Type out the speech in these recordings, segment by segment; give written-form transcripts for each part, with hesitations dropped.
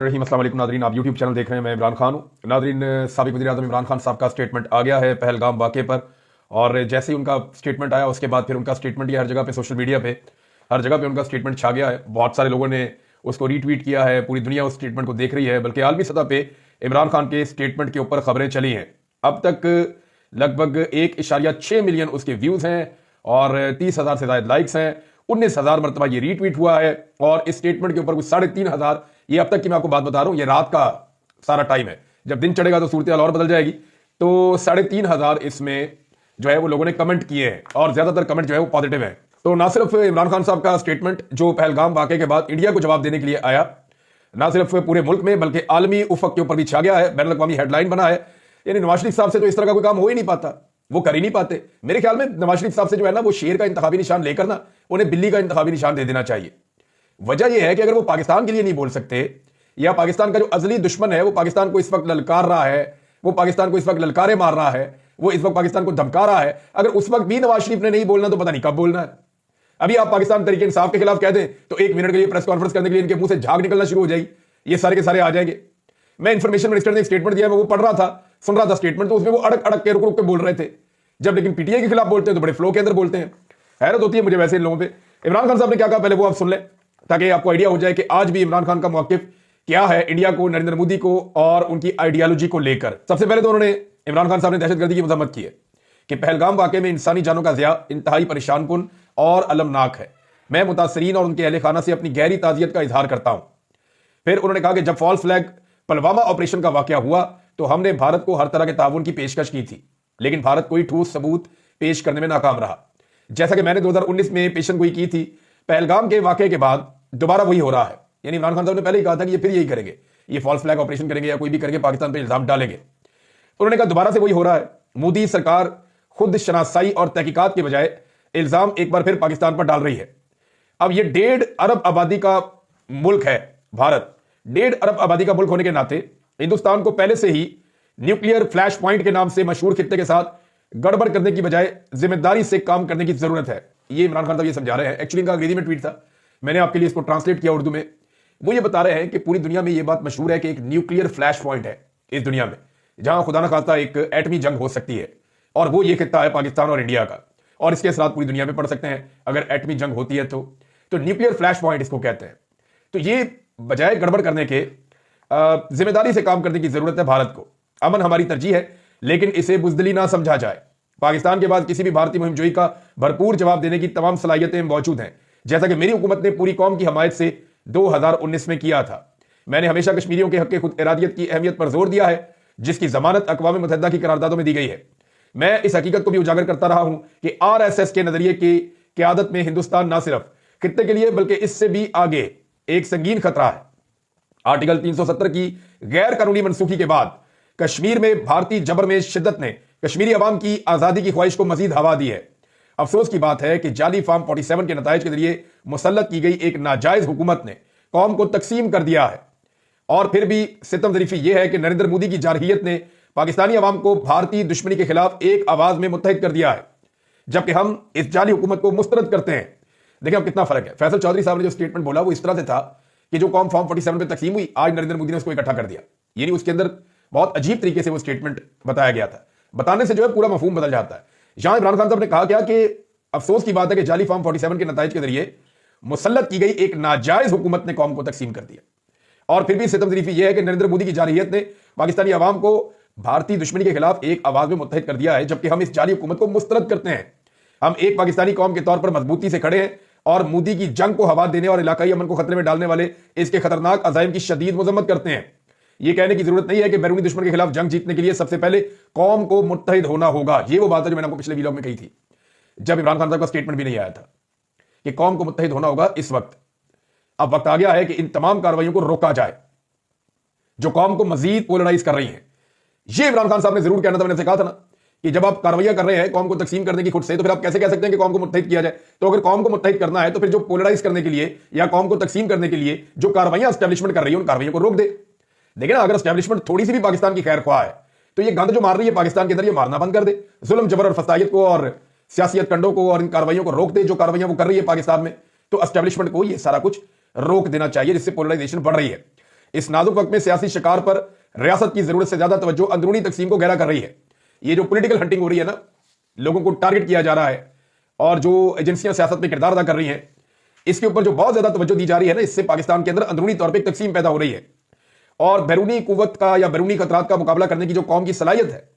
रहीम अस्सलाम वालेकुम नादरीन, आप यूट्यूब चैनल देख रहे हैं। मैं इमरान खान हूँ। नादरीन, साबिक वज़ीर-ए-आज़म इमरान खान साहब का स्टेटमेंट आ गया है पहलगाम वाक़े पर, और जैसे ही उनका स्टेटमेंट आया उसके बाद फिर उनका स्टेटमेंट ये हर जगह पे सोशल मीडिया पे हर जगह पे उनका स्टेटमेंट छा गया है। बहुत सारे लोगों ने उसको रीट्वीट किया है, पूरी दुनिया उस स्टेटमेंट को देख रही है, बल्कि आलमी सतह पे इमरान खान के स्टेटमेंट के ऊपर खबरें चली हैं। अब तक लगभग 1.6 मिलियन उसके व्यूज़ हैं और 30,000 से ज़्यादा लाइक्स हैं। 19,000 मरतबा ये रीट्वीट हुआ है और इस स्टेटमेंट के ऊपर कुछ 3,500, ये अब तक की मैं आपको बात बता रहा हूं, ये रात का सारा टाइम है। जब दिन चढ़ेगा तो सूरत हाल और बदल जाएगी। तो 3,500 इसमें जो है वो लोगों ने कमेंट किए हैं और ज्यादातर कमेंट जो है वो पॉजिटिव है। तो ना सिर्फ इमरान खान साहब का स्टेटमेंट जो पहलगाम वाकये के बाद इंडिया को जवाब देने के लिए आया, ना सिर्फ पूरे मुल्क में बल्कि आलमी उफक के ऊपर भी छा गया है, बैनुल अक़वामी हेडलाइन बना है। यानी नवाज शरीफ साहब से तो इस तरह का कोई काम हो ही नहीं पाता, वो कर ही नहीं पाते। मेरे ख्याल में नवाज शरीफ साहब से जो है ना, वो शेर का इंतखाबी निशान लेकर ना उन्हें बिल्ली का इंतखाबी निशान दे देना चाहिए। वजह यह है कि अगर वो पाकिस्तान के लिए नहीं बोल सकते, या पाकिस्तान का जो अजली दुश्मन है वो पाकिस्तान को इस वक्त ललकार रहा है, वो पाकिस्तान को इस वक्त ललकारे मार रहा है, वो इस वक्त पाकिस्तान को धमका रहा है, अगर उस वक्त भी नवाज शरीफ ने नहीं बोलना तो पता नहीं कब बोलना है। अभी आप पाकिस्तान तहरीक इंसाफ के खिलाफ कह दें तो 1 मिनट के लिए प्रेस कॉन्फ्रेंस करने के लिए इनके मुंह से झाग निकलना शुरू हो जाएगी, ये सारे के सारे आ जाएंगे। मैं इंफॉर्मेशन मिनिस्टर ने एक स्टेटमेंट दिया, मैं वो पढ़ रहा था, सुन रहा था स्टेटमेंट, तो उसमें वो अड़क अड़क के रुक रुक के बोल रहे थे। जब लेकिन पीटीआई के खिलाफ बोलते हैं तो बड़े फ्लो के अंदर बोलते हैं। हैरत होती है मुझे वैसे इन लोगों पे। इमरान खान साहब ने क्या कहा पहले वो आप सुन लें, ताकि आपको आइडिया हो जाए कि आज भी इमरान खान का मौक़िफ़ क्या है इंडिया को, नरेंद्र मोदी को और उनकी आइडियोलॉजी को लेकर। सबसे पहले तो उन्होंने, इमरान खान साहब ने दहशतगर्दी की मजम्मत की है कि पहलगाम वाकये में इंसानी जानों का ज़िया इंतहाई परेशानकुन और अलमनाक है। मैं मुतासरीन और उनके अहले खाना से अपनी गहरी ताज़ियत का इजहार करता हूं। फिर उन्होंने कहा कि जब फॉल्स फ्लैग पुलवामा ऑपरेशन का वाकया हुआ तो हमने भारत को हर तरह के ताउन की पेशकश की थी, लेकिन भारत कोई ठोस सबूत पेश करने में नाकाम रहा। जैसा कि मैंने 2019 में पेशन गोई की थी, पहलगाम के वाकये के बाद दोबारा वही हो रहा है। यानी इमरान खान साहब ने पहले ही कहा था कि ये फिर यही करेंगे, ये फॉल्स फ्लैग ऑपरेशन करेंगे या कोई भी करके पाकिस्तान पर इल्जाम डालेंगे। उन्होंने कहा दोबारा से वही हो रहा है। मोदी सरकार खुद शनासाई और तहकीकात के बजाय इल्जाम एक बार फिर पाकिस्तान पर डाल रही है। अब ये 1.5 अरब आबादी का मुल्क है भारत। 1.5 अरब आबादी का मुल्क होने के नाते हिंदुस्तान को पहले से ही न्यूक्लियर फ्लैश पॉइंट के नाम से मशहूर खित्ते के साथ गड़बड़ करने की बजाय जिम्मेदारी से काम करने की जरूरत है। ये इमरान खान साहब ये समझा रहे हैं। एक्चुअली इनका अंग्रेजी में ट्वीट था, मैंने आपके लिए इसको ट्रांसलेट किया उर्दू में। वो ये बता रहे हैं कि पूरी दुनिया में ये बात मशहूर है कि एक न्यूक्लियर फ्लैश पॉइंट है इस दुनिया में, जहां खुदा न खास्ता एक एटमी जंग हो सकती है, और वो ये खित्ता है पाकिस्तान और इंडिया का, और इसके असरात पूरी दुनिया में पड़ सकते हैं अगर एटमी जंग होती है तो न्यूक्लियर फ्लैश पॉइंट इसको कहते हैं। तो ये बजाय गड़बड़ करने के जिम्मेदारी से काम करने की जरूरत है भारत को। अमन हमारी तरजीह है, लेकिन इसे बुजदिली ना समझा जाए। पाकिस्तान के बाद किसी भी भारतीय मुहिमजोई का भरपूर जवाब देने की तमाम सलाहियतें मौजूद हैं, जैसा कि मेरी हुकूमत ने पूरी कौम की हमायत से 2019 में किया था। मैंने हमेशा कश्मीरियों के हक खुद इरादियत की अहमियत पर जोर दिया है, जिसकी जमानत अक़वाम मुत्तहिदा की करारदादों में दी गई है। मैं इस हकीकत को भी उजागर करता रहा हूं कि RSS के नजरिए की क़यादत में हिंदुस्तान न सिर्फ खित्ते के लिए बल्कि इससे भी आगे एक संगीन खतरा है। आर्टिकल 370 की गैर कानूनी मनसूखी के बाद कश्मीर में भारतीय जबर में शिद्दत ने कश्मीरी अवाम की आजादी की ख्वाहिश को मजीद हवा दी है। अफसोस की बात है कि जाली फार्म 47 के नताइज के जरिए मुसल्लत की गई एक नाजायज हुकूमत ने कौम को तकसीम कर दिया है। और फिर भी सितम ज़रीफी यह है कि नरेंद्र मोदी की जारहियत ने पाकिस्तानी अवाम को भारतीय दुश्मनी के खिलाफ एक आवाज में मुत्तहिद कर दिया है, जबकि हम इस जाली हुकूमत को मुस्तरद करते हैं। देखिए अब कितना फर्क है। फैसल चौधरी साहब ने जो स्टेटमेंट बोला वो इस तरह से था कि जो कौम फॉर्म 47 पे तकसीम हुई, आज नरेंद्र मोदी ने उसको इकट्ठा कर दिया। यानी उसके अंदर बहुत अजीब तरीके से वो स्टेटमेंट बताया गया था। बताने से जो है पूरा मफहूम बदल जाता है। यहां इमरान खान साहब ने कहा क्या कि अफसोस की बात है कि जाली फार्म 47 के नताइज के जरिए मुसल्लत की गई एक नाजायज हुकूमत ने कौम को तकसीम कर दिया। और फिर भी सितम ज़रीफी यह है कि नरेंद्र मोदी की जारहियत ने पाकिस्तानी अवाम को भारतीय दुश्मनी के खिलाफ एक आवाज में मुत्तहिद कर दिया है, जबकि हम इस जाली हुकूमत को मुस्तरद करते हैं। हम एक पाकिस्तानी कौम के तौर पर मजबूती से खड़े हैं और मोदी की जंग को हवा देने और इलाकाई अमन को खतरे में डालने वाले इसके खतरनाक अज़ाइम की शदीद मजम्मत करते हैं। यह कहने की जरूरत नहीं है कि बैरूनी दुश्मन के खिलाफ जंग जीतने के लिए सबसे पहले कौम को मुत्तहिद होना होगा। ये वो बात है जो मैंने आपको पिछले वीडियो में कही थी, जब इमरान खान साहब का स्टेटमेंट भी नहीं आया था, कि कौम को मुत्तहिद होना होगा। इस वक्त अब वक्त आ गया है कि इन तमाम कार्रवाइयों को रोका जाए जो कौम को मजीद पोलराइज कर रही है। यह इमरान खान साहब ने जरूर कहना था। मैंने कहा था ना कि जब आप कार्रवाइयां कर रहे हैं कौम को तकसीम करने की खुद से, तो फिर आप कैसे कह सकते हैं कि कौम को मुत्तहिद किया जाए। तो अगर कौम को मुत्तहिद करना है तो फिर जो पोलराइज करने के लिए या कौम को तकसीम करने के लिए जो कार्रवाइयां एस्टैब्लिशमेंट कर रही है उन कार्रवाइयों को रोक दे। देखिए ना, अगर एस्टैब्लिशमेंट थोड़ी सी भी पाकिस्तान की खैर ख्वाह है तो ये गंद जो मार रही है पाकिस्तान के अंदर, ये मारना बंद कर दे। जुल्म जबर और फसायत को और सियासियत कंडों को और इन कार्रवाइयों को रोक दे जो कार्रवाइयां वो कर रही है पाकिस्तान में। तो एस्टैब्लिशमेंट को ये सारा कुछ रोक देना चाहिए, जिससे पोलराइजेशन बढ़ रही है। इस नाजुक वक्त में सियासी शिकार पर रियासत की जरूरत से ज्यादा तवज्जो अंदरूनी तकसीम को गहरा कर रही है। ये जो पॉलिटिकल हंटिंग हो रही है ना, लोगों को टारगेट किया जा रहा है और जो एजेंसियां सियासत में किरदार अदा कर रही हैं, इसके ऊपर जो बहुत ज्यादा तवज्जो दी जा रही है ना, इससे पाकिस्तान के अंदर अंदरूनी तौर पर एक तकसीम पैदा हो रही है और बैरूनी कुव्वत का या बैरूनी खतरात का मुकाबला करने की जो कौम की सलाहियत है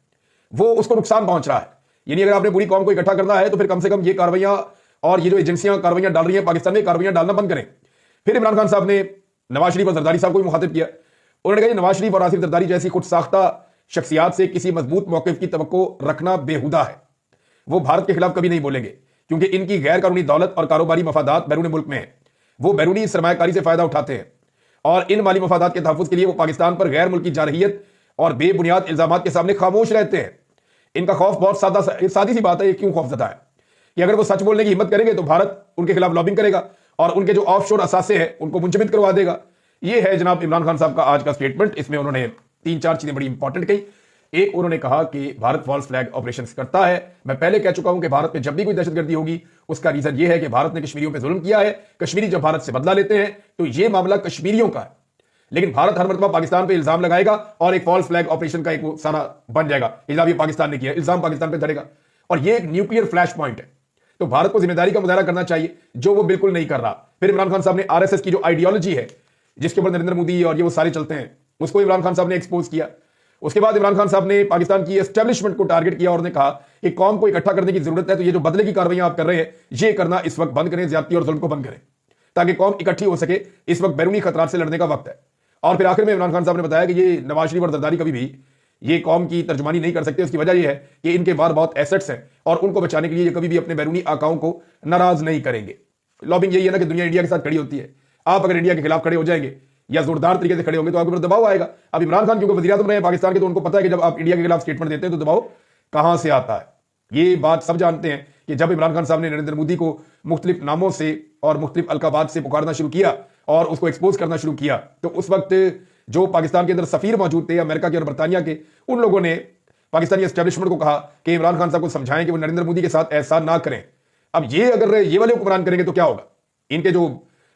वो उसको नुकसान पहुंच रहा है। यानी अगर आपने पूरी कौम को इकट्ठा करना है तो फिर कम से कम ये कार्रवाइयां और ये जो एजेंसियां कार्रवाइयां डाल रही हैं पाकिस्तान में, कार्रवाइयां डालना बंद करें। फिर इमरान खान साहब ने नवाज शरीफ और जरदारी साहब को भी मुखातिब किया। उन्होंने कहा नवाज शरीफ और आसिफ जरदारी जैसी खुद साख्ता शख्सियात से किसी मजबूत मौक़िफ़ की तवक्को रखना बेहुदा है। वो भारत के खिलाफ कभी नहीं बोलेंगे क्योंकि इनकी गैर कानूनी दौलत और कारोबारी मफादात बैरून मुल्क में है। वो बैरूनी सरमायाकारी से फायदा उठाते हैं और इन माली मफादात के तहफ़्फ़ुज़ के लिए वो पाकिस्तान पर गैर मुल्की जारहियत और बेबुनियाद इल्जामात के सामने खामोश रहते हैं। इनका खौफ बहुत सादी सी बात है। ये क्यों खौफ जता है कि अगर वो सच बोलने की हिम्मत करेंगे तो भारत उनके खिलाफ लॉबिंग करेगा और उनके जो ऑफशोर असासे हैं उनको मुंजमद करवा देगा। ये है जनाब इमरान खान साहब का आज का स्टेटमेंट। इसमें उन्होंने 3-4 चीजें बड़ी इंपॉर्टेंट कही। एक, उन्होंने कहा कि भारत फॉल्स फ्लैग ऑपरेशन करता है। मैं पहले कह चुका हूं कि भारत में जब भी कोई दहशतगर्दी होगी उसका रीजन यह है कि भारत ने कश्मीरियों पर जुल्म किया है। कश्मीरी जब भारत से बदला लेते हैं तो यह मामला कश्मीरियों का है, लेकिन भारत हर मरतबा पाकिस्तान पे इल्जाम लगाएगा और एक फॉल्स फ्लैग ऑपरेशन का एक सारा बन जाएगा। इल्जाम ये पाकिस्तान ने किया, इल्जाम पाकिस्तान पे धरेगा और ये एक न्यूक्लियर फ्लैश पॉइंट है। तो भारत को जिम्मेदारी का मुजाहरा करना चाहिए जो वो बिल्कुल नहीं कर रहा। फिर इमरान खान साहब ने आरएसएस की जो आइडियोलॉजी है जिसके ऊपर नरेंद्र मोदी और ये वो सारे चलते हैं उसको इमरान खान साहब ने एक्सपोज किया। उसके बाद इमरान खान साहब ने पाकिस्तान की एस्टेब्लिशमेंट को टारगेट किया और उन्होंने कहा कि कौम को इकट्ठा करने की जरूरत है, तो ये जो बदले की कार्रवाइयां आप कर रहे हैं ये करना इस वक्त बंद करें, ज्यादती और जुल्म को बंद करें ताकि कौम इकट्ठी हो सके। इस वक्त बैरूनी खतरात से लड़ने का वक्त है। और फिर आखिर में इमरान खान साहब ने बताया कि ये नवाज शरीफ और जरदारी कभी भी ये कौम की तर्जुमानी नहीं कर सकते। उसकी वजह यह है कि इनके पास बहुत एसेट्स हैं और उनको बचाने के लिए ये कभी भी अपने बैरूनी आकाओं को नाराज नहीं करेंगे। लॉबिंग यही है ना कि दुनिया इंडिया के साथ खड़ी होती है। आप अगर इंडिया के खिलाफ खड़े हो जाएंगे या जोरदार तरीके से खड़े होंगे तो आपके ऊपर दबाव आएगा। अब इमरान खान क्योंकि वज़ीर-ए-आज़म रहे हैं पाकिस्तान के, तो उनको पता है कि जब आप इंडिया के खिलाफ स्टेटमेंट देते हैं तो दबाव कहां से आता है। ये बात सब जानते हैं कि जब इमरान खान साहब ने नरेंद्र मोदी को मुख्तलिफ नामों से और मुख्तलिफ अलकाबात से पुकारना शुरू किया और उसको एक्सपोज करना शुरू किया तो उस वक्त जो पाकिस्तान के अंदर सफीर मौजूद थे अमेरिका के और बरतानिया के, उन लोगों ने पाकिस्तानी एस्टेब्लिशमेंट को कहा कि इमरान खान साहब को समझाएं कि वो नरेंद्र मोदी के साथ ऐसा ना करें। अब ये अगर ये वाले हुक्मरान करेंगे तो क्या होगा, इनके जो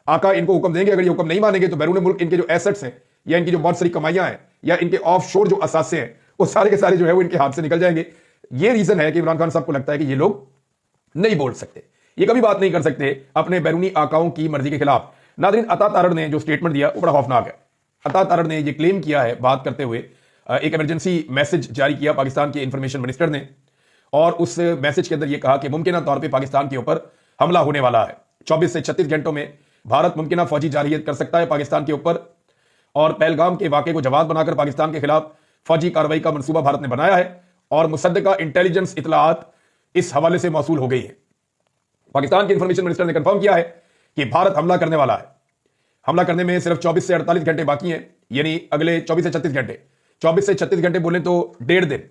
आका इनको हुक्म देंगे, अगर ये हुक्म नहीं मानेंगे तो बैरून मुल्क इनके जो एसेट्स हैं या इनकी जो बहुत सारी कमाइयां हैं या इनके ऑफ शोर जो असासे हैं वो सारे के सारे जो है वो इनके हाथ से निकल जाएंगे। ये रीजन है कि इमरान खान साहब को लगता है कि ये लोग नहीं बोल सकते, ये कभी बात नहीं कर सकते अपने बैरूनी आकाओं की मर्जी के खिलाफ। नाज़रीन, अता तारड़ ने जो स्टेटमेंट दिया वो बड़ा खौफनाक है। अता तारड़ ने ये क्लेम किया है बात करते हुए, एक इमरजेंसी मैसेज जारी किया पाकिस्तान के इंफॉर्मेशन मिनिस्टर ने और उस मैसेज के अंदर यह कहा कि मुमकिन तौर पर पाकिस्तान के ऊपर हमला होने वाला है। 24 से 36 घंटों में भारत मुमकिन फौजी जारहियत कर सकता है पाकिस्तान के ऊपर और पहलगाम के वाक़े को जवाब बनाकर पाकिस्तान के खिलाफ फौजी कार्रवाई का मंसूबा भारत ने बनाया है और मुसद्दका इंटेलिजेंस इतलात इस हवाले से मौसूल हो गई है। पाकिस्तान के इंफॉर्मेशन मिनिस्टर ने कंफर्म किया है कि भारत हमला करने वाला है। हमला करने में सिर्फ 24 से 48 घंटे बाकी हैं, यानी अगले 24 से 36 घंटे। 24 से 36 घंटे बोलें तो 1.5 दिन,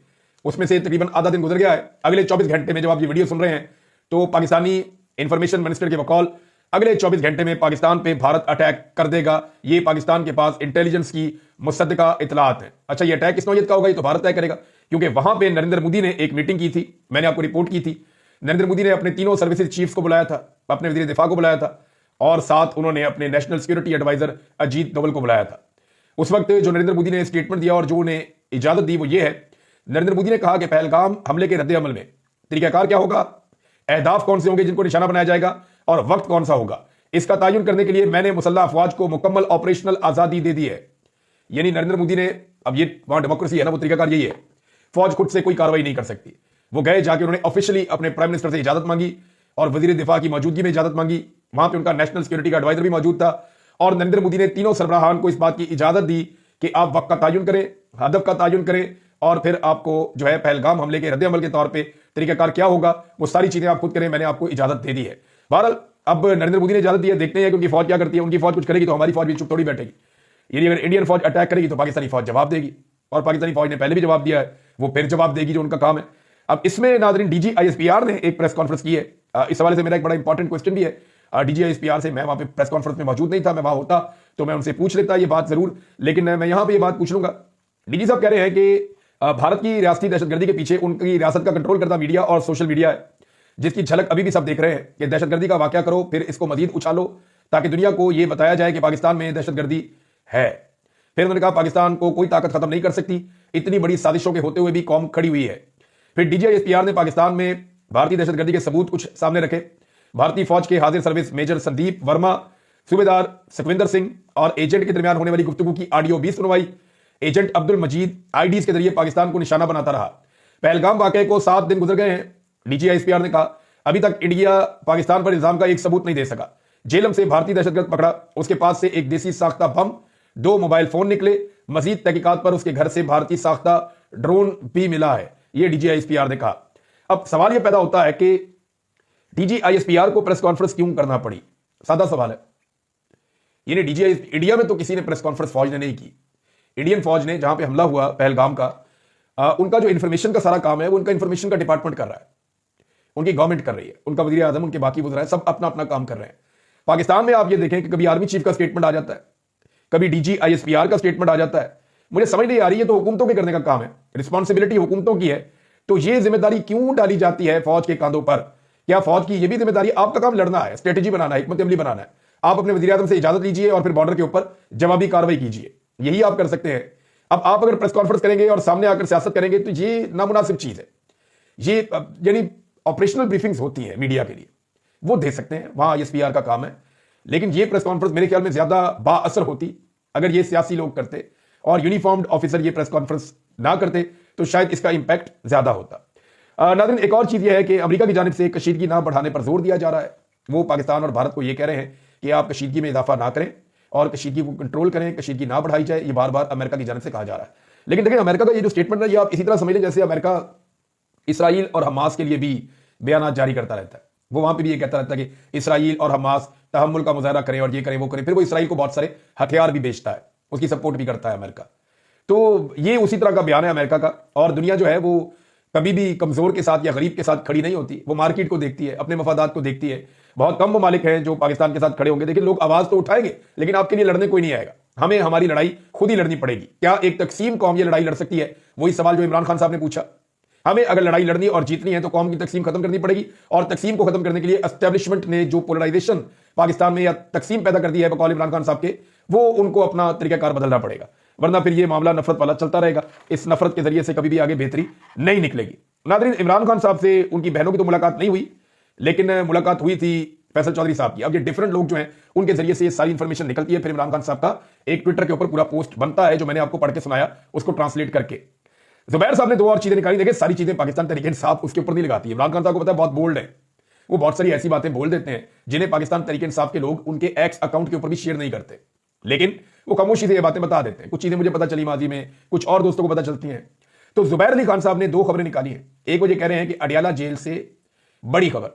उसमें से तकरीबन आधा दिन गुजर गया है। अगले 24 घंटे में जब आप ये वीडियो सुन रहे हैं तो पाकिस्तानी इंफॉर्मेशन मिनिस्टर के बकौल अगले 24 घंटे में पाकिस्तान पे भारत अटैक कर देगा। ये पाकिस्तान के पास इंटेलिजेंस की मुसद्दका इतलात है। अच्छा, ये अटैक किस नौयत का होगा ये तो भारत तय करेगा, क्योंकि वहां पे नरेंद्र मोदी ने एक मीटिंग की थी, मैंने आपको रिपोर्ट की थी। नरेंद्र मोदी ने अपने तीनों सर्विसेज चीफ्स को बुलाया था, अपने वज़ीर दिफा को बुलाया था और साथ उन्होंने अपने national security adviser Ajit Doval को बुलाया था। उस वक्त जो नरेंद्र मोदी ने स्टेटमेंट दिया और जो उन्हें इजाजत दी वो ये है, नरेंद्र मोदी ने कहा कि पहलगाम हमले के रद्द अमल में तरीकाकार क्या होगा, अहदाफ कौन से होंगे जिनको निशाना बनाया जाएगा और वक्त कौन सा होगा, इसका तयन करने के लिए मैंने मुसल्लह अफवाज को मुकम्मल ऑपरेशनल आजादी दे दी है। यानी नरेंद्र मोदी ने, अब ये वहां डेमोक्रेसी है ना, वो तरीकाकार यही है, फौज खुद से कोई कार्रवाई नहीं कर सकती। वो गए, जाके उन्होंने ऑफिशियली अपने प्राइम मिनिस्टर से इजाजत मांगी और वजीर दिफा की मौजूदगी में इजाजत मांगी। वहां पे उनका नेशनल सिक्योरिटी का एडवाइजर भी मौजूद था और नरेंद्र मोदी ने तीनों सरबराहान को इस बात की इजाजत दी कि आप वक्त का तयन करें, हदफ का तयन करें और फिर आपको जो है पहलगाम हमले के रद्द अमल के तौर पर तरीकाकार क्या होगा वो सारी चीजें आप खुद करें, मैंने आपको इजाजत दे दी है। बहरहाल अब नरेंद्र मोदी ने इजाजत दी है, देखते हैं कि उनकी फौज क्या करती है। उनकी फौज कुछ करेगी तो हमारी फौज भी चुप थोड़ी बैठेगी। यानी अगर इंडियन फौज अटैक करेगी तो पाकिस्तानी फौज जवाब देगी और पाकिस्तानी फौज ने पहले भी जवाब दिया है, वो फिर जवाब देगी, जो उनका काम है। अब इसमें नाज़रीन डीजी आईएसपीआर ने एक प्रेस कॉन्फ्रेंस की है। इस हवाले से मेरा एक बड़ा इंपॉर्टेंट क्वेश्चन भी है। डीजी आईएसपीआर से, मैं वहां पे प्रेस कॉन्फ्रेंस में मौजूद नहीं था, मैं वहां होता तो मैं उनसे पूछ लेता ये बात जरूर, लेकिन मैं यहां पर ये बात पूछ लूंगा। डीजी साहब कह रहे हैं कि भारत की रियासती दहशतगर्दी के पीछे उनकी रियासत का कंट्रोल करता मीडिया और सोशल मीडिया है, जिसकी झलक अभी भी सब देख रहे हैं कि दहशतगर्दी का वाकया करो फिर इसको मजीद उछालो ताकि दुनिया को यह बताया जाए कि पाकिस्तान में दहशतगर्दी है। फिर उन्होंने कहा पाकिस्तान को कोई ताकत खत्म नहीं कर सकती, इतनी बड़ी साजिशों के होते हुए भी कौम खड़ी हुई है। फिर DGISPR ने पाकिस्तान में भारतीय दहशतगर्दी के सबूत कुछ सामने रखे। भारतीय फौज के हाजिर सर्विस मेजर संदीप वर्मा, सूबेदार सुखविंदर सिंह और एजेंट के दरमियान होने वाली गुफ्तगू की ऑडियो भी सुनवाई। एजेंट अब्दुल मजीद आईडीज के जरिए पाकिस्तान को निशाना बनाता रहा। पहलगाम वाकये को 7 दिन गुजर गए हैं। DGISPR ने कहा अभी तक इंडिया पाकिस्तान पर इल्जाम का एक सबूत नहीं दे सका। जेलम से भारतीय दहशतगर्द पकड़ा, उसके पास से एक देसी साख्ता बम, 2 मोबाइल फोन निकले। मजीद तहकीकात पर उसके घर से भारतीय साख्ता ड्रोन भी मिला है, यह DGISPR ने कहा। अब सवाल यह पैदा होता है कि DGISPR को प्रेस कॉन्फ्रेंस क्यों करना पड़ी? सादा सवाल है। यानी इंडिया में तो किसी ने प्रेस कॉन्फ्रेंस फौज ने नहीं की। इंडियन फौज ने जहां पे हमला हुआ पहलगाम का, उनका जो इंफॉर्मेशन का सारा काम है वो उनका इंफॉर्मेशन का डिपार्टमेंट कर रहा है, उनकी गवर्नमेंट कर रही है, उनका वजीर आजम, उनके बाकी वज़रा सब अपना अपना काम कर रहे हैं। पाकिस्तान में आप ये देखें कि कभी आर्मी चीफ का स्टेटमेंट आ जाता है, कभी DGISPR का स्टेटमेंट आ जाता है। मुझे समझ नहीं आ रही है, तो हुकूमतों के करने का काम है, रिस्पॉन्सिबिलिटी हुकूमतों की है, तो ये जिम्मेदारी क्यों डाली जाती है फौज के कांधों पर? क्या फौज की यह भी जिम्मेदारी? आपका काम लड़ना है, स्ट्रेटेजी बनाना है, हिकमत अमली बनाना है। आप अपने वजीर आजम से इजाजत लीजिए और फिर बॉर्डर के ऊपर जवाबी कार्रवाई कीजिए, यही आप कर सकते हैं। अब आप अगर प्रेस कॉन्फ्रेंस करेंगे और सामने आकर सियासत करेंगे तो ये नामुनासिब चीज है। ये यानी ऑपरेशनल ब्रीफिंग्स होती है मीडिया के लिए, वो दे सकते हैं, वहां ISPR का काम है। लेकिन ये प्रेस कॉन्फ्रेंस मेरे ख्याल में ज्यादा बाअसर होती अगर ये सियासी लोग करते और यूनिफॉर्म्ड ऑफिसर ये प्रेस कॉन्फ्रेंस ना करते, तो शायद इसका इंपैक्ट ज्यादा होता। नाज़रीन, एक और चीज यह है कि अमेरिका की जानिब से कशीदगी ना बढ़ाने पर जोर दिया जा रहा है। वो पाकिस्तान और भारत को यह कह रहे हैं कि आप कशीदगी में इजाफा ना करें और कशीदगी को कंट्रोल करें, कशीदगी ना बढ़ाई जाए। ये बार बार अमेरिका की जानिब से कहा जा रहा है। लेकिन देखिए, अमेरिका का ये जो स्टेटमेंट है, ये आप इसी तरह समझ लें जैसे अमेरिका इसराइल और हमास के लिए भी बयान जारी करता रहता है। वो वहां पे भी ये कहता रहता है कि इसराइल और हमास तहम्मुल का मुजाहरा करें और ये करें वो करें। फिर वो इसराइल को बहुत सारे हथियार भी बेचता है, उसकी सपोर्ट भी करता है अमेरिका। तो ये उसी तरह का बयान है अमेरिका का। और दुनिया जो है वो कभी भी कमजोर के साथ या गरीब के साथ खड़ी नहीं होती, वो मार्केट को देखती है, अपने मफादात को देखती है। बहुत कम ममालिक हैं जो पाकिस्तान के साथ खड़े होंगे। देखिए, लोग आवाज तो उठाएंगे लेकिन आपके लिए लड़ने कोई नहीं आएगा। हमें हमारी लड़ाई खुद ही लड़नी पड़ेगी। क्या एक तकसीम कौम ये लड़ाई लड़ सकती है? वही सवाल जो इमरान खान साहब ने पूछा। हमें अगर लड़ाई लड़नी और जीतनी है तो कौम की तकसीम खत्म करनी पड़ेगी। और तकसीम को खत्म करने के लिए एस्टेब्लिशमेंट ने जो पोलराइजेशन पाकिस्तान में या तकसीम पैदा कर दी है बकौल इमरान खान साहब के, वो उनको अपना तरीकाकार बदलना पड़ेगा, वरना फिर ये मामला नफरत वाला चलता रहेगा। इस नफरत के जरिए से कभी भी आगे बेहतरी नहीं निकलेगी। नाज़रीन, इमरान खान साहब से उनकी बहनों की तो मुलाकात नहीं हुई, लेकिन मुलाकात हुई थी फैसल चौधरी साहब की। अब ये डिफरेंट लोग जो हैं उनके जरिए से ये सारी इंफॉर्मेशन निकलती है। फिर इमरान खान साहब का एक ट्विटर के ऊपर पूरा पोस्ट बनता है जो मैंने आपको पढ़ के सुनाया, उसको ट्रांसलेट करके। जुबैर साहब ने 2 और चीजें निकाली। देखिए, सारी चीजें पाकिस्तान तहरीक इंसाफ उसके ऊपर नहीं लगाती है। इमरान खान साहब को पता है बहुत बोल्ड है, वो बहुत सारी ऐसी बातें बोल देते हैं जिन्हें पाकिस्तान तहरीक इंसाफ के लोग उनके एक्स अकाउंट के ऊपर भी शेयर नहीं करते, लेकिन वो खामोशी से ये बातें बता देते हैं। कुछ चीजें मुझे पता चली माजी में, कुछ और दोस्तों को पता चलती हैं। तो जुबैर अली खान साहब ने 2 खबरें निकाली हैं। एक वो ये कह रहे हैं कि अडियाला जेल से बड़ी खबर।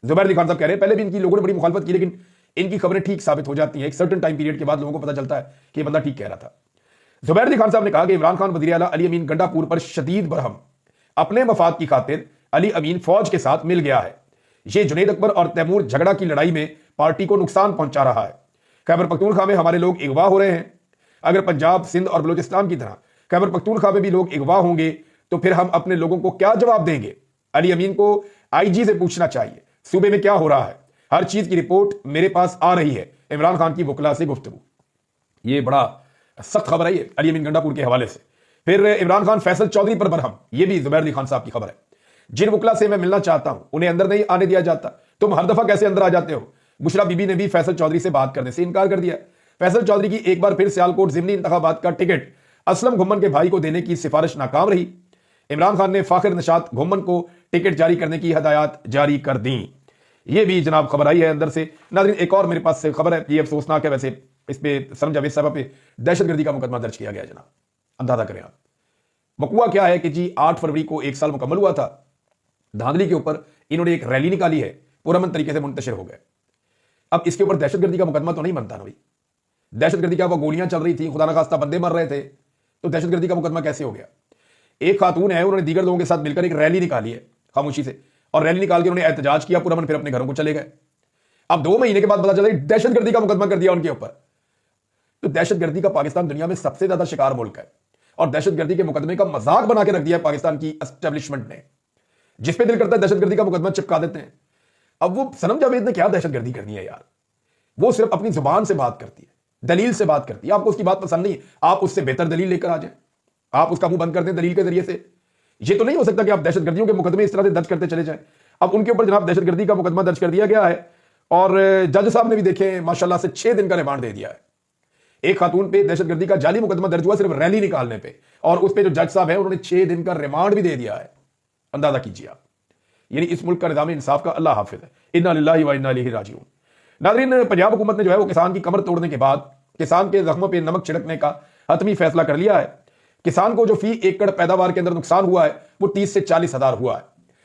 जुबैर अली खान साहब कह रहे हैं पहले भी इनकी लोगों ने बड़ी मुखालफत की, लेकिन इनकी खबरें ठीक साबित हो जाती हैं। एक सर्टेन टाइम पीरियड के बाद लोगों को पता चलता है कि ये बंदा ठीक कह रहा था। जुबैर अली खान साहब ने कहा कि इमरान खान वज़ीर आला अली अमीन गंडापुर पर शदीद बरहम, अपने मफाद की खातिर अली अमीन फौज के साथ मिल गया है। यह जुनैद अकबर और तैमूर झगड़ा की लड़ाई में पार्टी को नुकसान पहुंचा रहा है। खैबर पख्तूनख्वा में हमारे लोग अगवा हो रहे हैं। अगर पंजाब, सिंध और बलूचिस्तान की तरह खैबर पख्तूनख्वा में भी लोग अगवा होंगे तो फिर हम अपने लोगों को क्या जवाब देंगे? अली अमीन को IG से पूछना चाहिए सूबे में क्या हो रहा है। हर चीज की रिपोर्ट मेरे पास आ रही है। इमरान खान की वकला से गुफ्तगू। ये बड़ा सख्त खबर है ये अली अमीन गंडापुर के हवाले से। फिर इमरान खान फैसल चौधरी पर बरहम, ये भी जुबैर अली खान साहब की खबर है। जिन वकला से मैं मिलना चाहता हूं उन्हें अंदर नहीं आने दिया जाता, तुम हर दफा कैसे अंदर आ जाते हो? बुशरा बीबी ने भी फैसल चौधरी से बात करने से इनकार कर दिया। फैसल चौधरी की एक बार फिर सियालकोट जिमनी इंतखाबात का टिकट असलम घुम्मन के भाई को देने की सिफारिश नाकाम रही। इमरान खान ने फाखिर निशात घुम्मन को टिकट जारी करने की हदायत जारी कर दी। ये भी जनाब खबर आई है अंदर से। नाज़रीन, एक और मेरे पास से खबर है, ये अफसोसनाक है वैसे। इस पे सरम जावेद साहब पे दहशतगर्दी का मुकदमा दर्ज किया गया जनाब। अंदाजा करें आप। वकुआ क्या है कि जी 8 फरवरी को 1 साल मुकम्मल हुआ था। धांधली के ऊपर इन्होंने एक रैली निकाली है, पुरअमन तरीके से मुंतशिर हो गए। अब इसके ऊपर दहशतगर्दी का मुकदमा तो नहीं बनता ना भाई। दहशतगर्दी क्या, वो गोलियां चल रही थी, खुदा न खास्ता बंदे मर रहे थे, तो दहशतगर्दी का मुकदमा कैसे हो गया? एक खातून है, उन्होंने दीगर लोगों के साथ मिलकर एक रैली निकाली है खामोशी से, और रैली निकाल के उन्होंने एहतजाज किया पुरअमन, फिर अपने घरों को चले गए। अब 2 महीने के बाद पता चला दहशतगर्दी का मुकदमा कर दिया उनके ऊपर। तो दहशतगर्दी का पाकिस्तान दुनिया में सबसे ज्यादा शिकार मुल्क है, और दहशतगर्दी के मुकदमे का मजाक बना के रख दिया पाकिस्तान की एस्टेब्लिशमेंट ने। जिस पे दिल करता है दहशतगर्दी का मुकदमा चिपका देते हैं। अब वो सनम जावेद ने क्या दहशतगर्दी करनी है यार? वो सिर्फ अपनी जुबान से बात करती है, दलील से बात करती है। आपको उसकी बात पसंद नहीं है, आप उससे बेहतर दलील लेकर आ जाए, आप उसका मुंह बंद कर दें दलील के जरिए से। ये तो नहीं हो सकता कि आप दहशतगर्दियों के मुकदमे इस तरह से दर्ज करते चले जाएं। अब उनके ऊपर जनाब दहशतगर्दी का मुकदमा दर्ज कर दिया गया है और जज साहब ने भी देखे माशाल्लाह से 6 दिन का रिमांड दे दिया है। एक खातून पे दहशतगर्दी का जाली मुकदमा दर्ज हुआ सिर्फ रैली निकालने पे, और उस पे जो जज साहब है उन्होंने 6 दिन का रिमांड भी दे दिया है। अंदाजा कीजिए आप, यानी इस मुल्क का निज़ाम इंसाफ का अल्लाह हाफिज है। इन्ना लिल्लाहि व इन्ना इलैहि राजिऊन। नाज़रीन, पंजाब हुकूमत ने जो है वो किसान की कमर तोड़ने के बाद किसान के जख्मों पर नमक छिड़कने का हतमी फैसला कर लिया है। किसान को जो फी एकड़ पैदावार के अंदर नुकसान हुआ है वो 30 से 40 हजार हुआ है।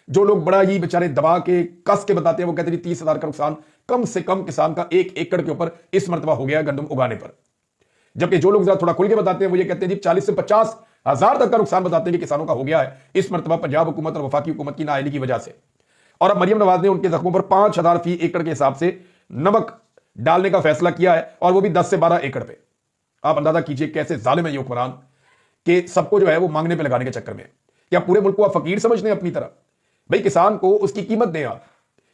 जो लोग बड़ा ही बेचारे दबा के कस के बताते हैं वो कहते हैं 30 हजार का नुकसान कम से कम किसान का 1 एकड़ के ऊपर इस मरतबा हो गया गंदम उगाने पर। जबकि जो लोग जरा थोड़ा खुल के बताते हैं वो ये कहते हैं जी 40 से 50 हजार तक का नुकसान बताते हैं कि किसानों का हो गया है इस मरतबा पंजाब हुकूमत और वफाकी हुकूमत की नाअहली की वजह से। और अब मरियम नवाज ने उनके जख्मों पर 5000 फी एकड़ के हिसाब से नमक डालने का फैसला किया है, और वो भी 10 से 12 एकड़ पे। आप अंदाजा कीजिए कैसे जालिम है ये हुक्मरान कि सबको जो है वो मांगने पे लगाने के चक्कर में। क्या पूरे मुल्क को आप फकीर समझते हैं अपनी तरह? भाई किसान को उसकी कीमत दें आप,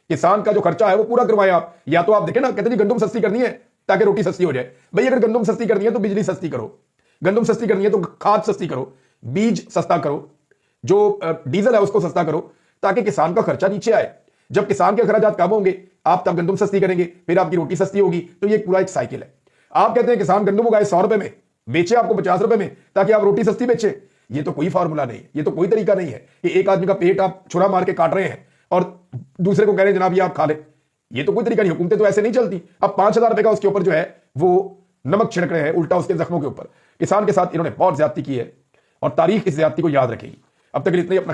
किसान का जो खर्चा है वो पूरा करवाएं आप। या तो आप देखें ना, कहते हैं गंदम सस्ती करनी है ताकि रोटी सस्ती हो जाए। भाई अगर गंदम सस्ती करनी है तो बिजली सस्ती करो, गंदम सस्ती करनी है तो खाद सस्ती करो, बीज सस्ता करो, जो डीजल है उसको सस्ता करो, ताकि किसान का खर्चा नीचे आए। जब किसान के अखराजात कम होंगे आप तब गंदम सस्ती करेंगे, फिर आपकी रोटी सस्ती होगी। तो ये पूरा एक साइकिल है। आप कहते हैं किसान गंदम उगाए 100 रुपए में, बेचे आपको 50 रुपए में ताकि आप रोटी सस्ती बेचे। ये तो कोई फार्मूला नहीं, ये तो कोई तरीका नहीं है कि एक आदमी का पेट आप छुरा मार के काट रहे हैं और दूसरे को कह रहे हैं जनाब ये आप खा ले। ये तो कोई तरीका नहीं, हुकूमतें तो ऐसे नहीं चलती। अब 5000 रुपए का उसके ऊपर जो है वो नमक छिड़क रहे हैं उल्टा उसके जख्मों के ऊपर। किसान के साथ इन्होंने बहुत ज्यादती की है और तारीख इस ज्यादती को याद रखेगी। अब तक इतने अपना